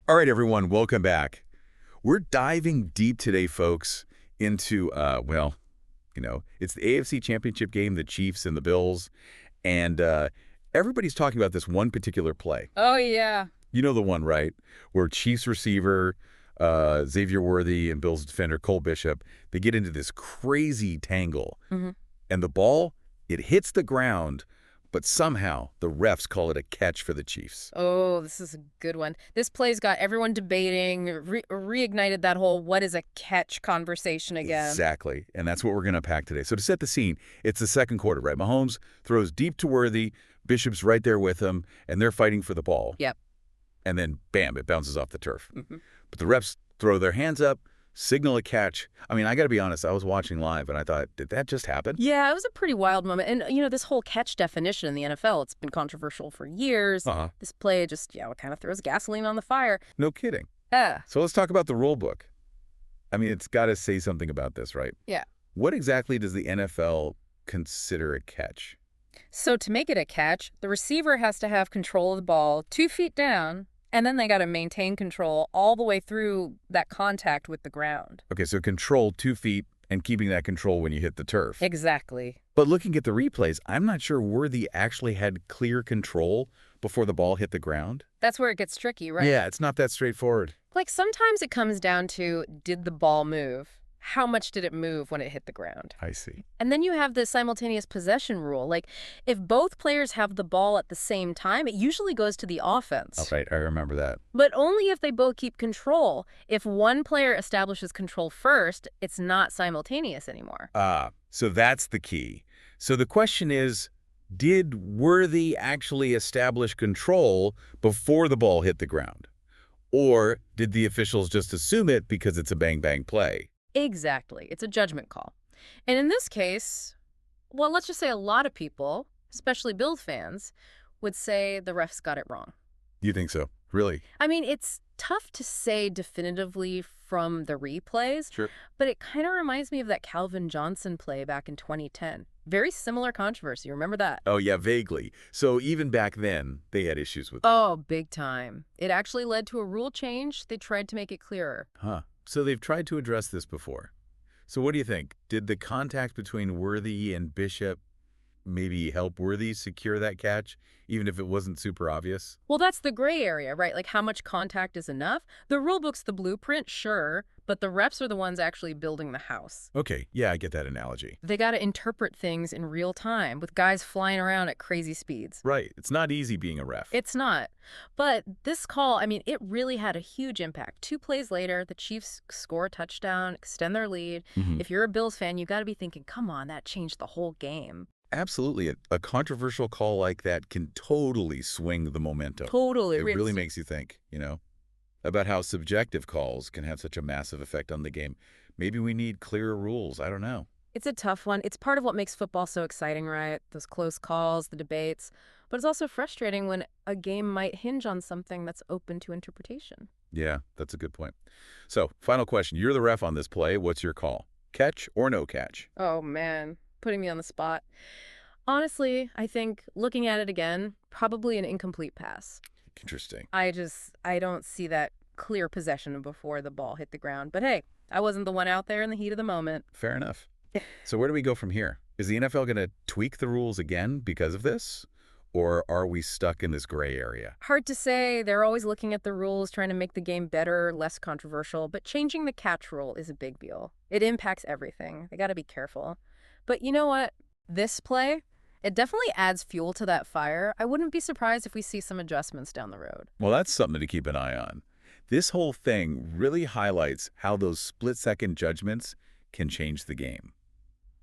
All right, everyone, welcome back. We're diving deep today, folks, into, it's the AFC Championship Game, the Chiefs and the Bills, and everybody's talking about this one particular play. Oh, yeah. You know the one, right? Where Chiefs receiver Xavier Worthy and Bills defender Cole Bishop, they get into this crazy tangle, and the ball, it hits the ground, but somehow the refs call it a catch for the Chiefs. Oh, this is a good one. This play's got everyone debating, reignited that whole what is a catch conversation again. Exactly, and that's what we're going to unpack today. So to set the scene, it's the second quarter, right? Mahomes throws deep to Worthy, Bishop's right there with him, and they're fighting for the ball. Yep. And then, bam, it bounces off the turf. But the refs throw their hands up, signal a catch. I mean, I got to be honest, I was watching live, and I thought, did that just happen? Yeah, it was a pretty wild moment. And, this whole catch definition in the NFL, it's been controversial for years. This play just, it kind of throws gasoline on the fire. No kidding. Yeah. So let's talk about the rule book. I mean, it's got to say something about this, right? Yeah. What exactly does the NFL consider a catch? So to make it a catch, the receiver has to have control of the ball 2 feet down, and then they got to maintain control all the way through that contact with the ground. Okay, so control 2 feet and keeping that control when you hit the turf. Exactly. But looking at the replays, I'm not sure Worthy actually had clear control before the ball hit the ground. That's where it gets tricky, right? Yeah, it's not that straightforward. Like sometimes it comes down to, did the ball move? How much did it move when it hit the ground? I see. And then you have the simultaneous possession rule. Like, if both players have the ball at the same time, it usually goes to the offense. Oh, right, I remember that. But only if they both keep control. If one player establishes control first, it's not simultaneous anymore. So that's the key. So the question is, did Worthy actually establish control before the ball hit the ground? Or did the officials just assume it because it's a bang-bang play? Exactly. It's a judgment call. And in this case, well, let's just say a lot of people, especially Bills fans, would say the refs got it wrong. You think so? Really? I mean, it's tough to say definitively from the replays, Sure. but it kind of reminds me of that Calvin Johnson play back in 2010. Very similar controversy. Remember that? Oh, yeah, vaguely. So even back then, they had issues with it. Oh, big time. It actually led to a rule change. They tried to make it clearer. Huh. So they've tried to address this before. So what do you think? Did the contact between Worthy and Bishop maybe help Worthy secure that catch, even if it wasn't super obvious? Well, that's the gray area, right? Like how much contact is enough? The rule book's the blueprint, sure, but the refs are the ones actually building the house. Okay, yeah, I get that analogy. They got to interpret things in real time with guys flying around at crazy speeds. Right. It's not easy being a ref. It's not. But this call, I mean, it really had a huge impact. 2 plays later, the Chiefs score a touchdown, extend their lead. If you're a Bills fan, you got to be thinking, come on, that changed the whole game. Absolutely. A controversial call like that can totally swing the momentum. Totally. It really makes you think, about how subjective calls can have such a massive effect on the game. Maybe we need clearer rules. I don't know. It's a tough one. It's part of what makes football so exciting, right? Those close calls, the debates. But it's also frustrating when a game might hinge on something that's open to interpretation. Yeah, that's a good point. So, final question. You're the ref on this play. What's your call? Catch or no catch? Oh, man. Putting me on the spot. Honestly, I think looking at it again, probably an incomplete pass. Interesting. I don't see that clear possession before the ball hit the ground. But hey, I wasn't the one out there in the heat of the moment. Fair enough. So where do we go from here? Is the NFL going to tweak the rules again because of this? Or are we stuck in this gray area? Hard to say. They're always looking at the rules, trying to make the game better, less controversial. But changing the catch rule is a big deal. It impacts everything. They got to be careful. But you know what? This play, it definitely adds fuel to that fire. I wouldn't be surprised if we see some adjustments down the road. Well, that's something to keep an eye on. This whole thing really highlights how those split-second judgments can change the game.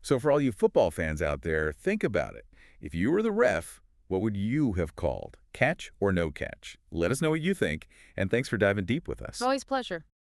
So for all you football fans out there, think about it. If you were the ref, what would you have called? Catch or no catch? Let us know what you think, and thanks for diving deep with us. Always a pleasure.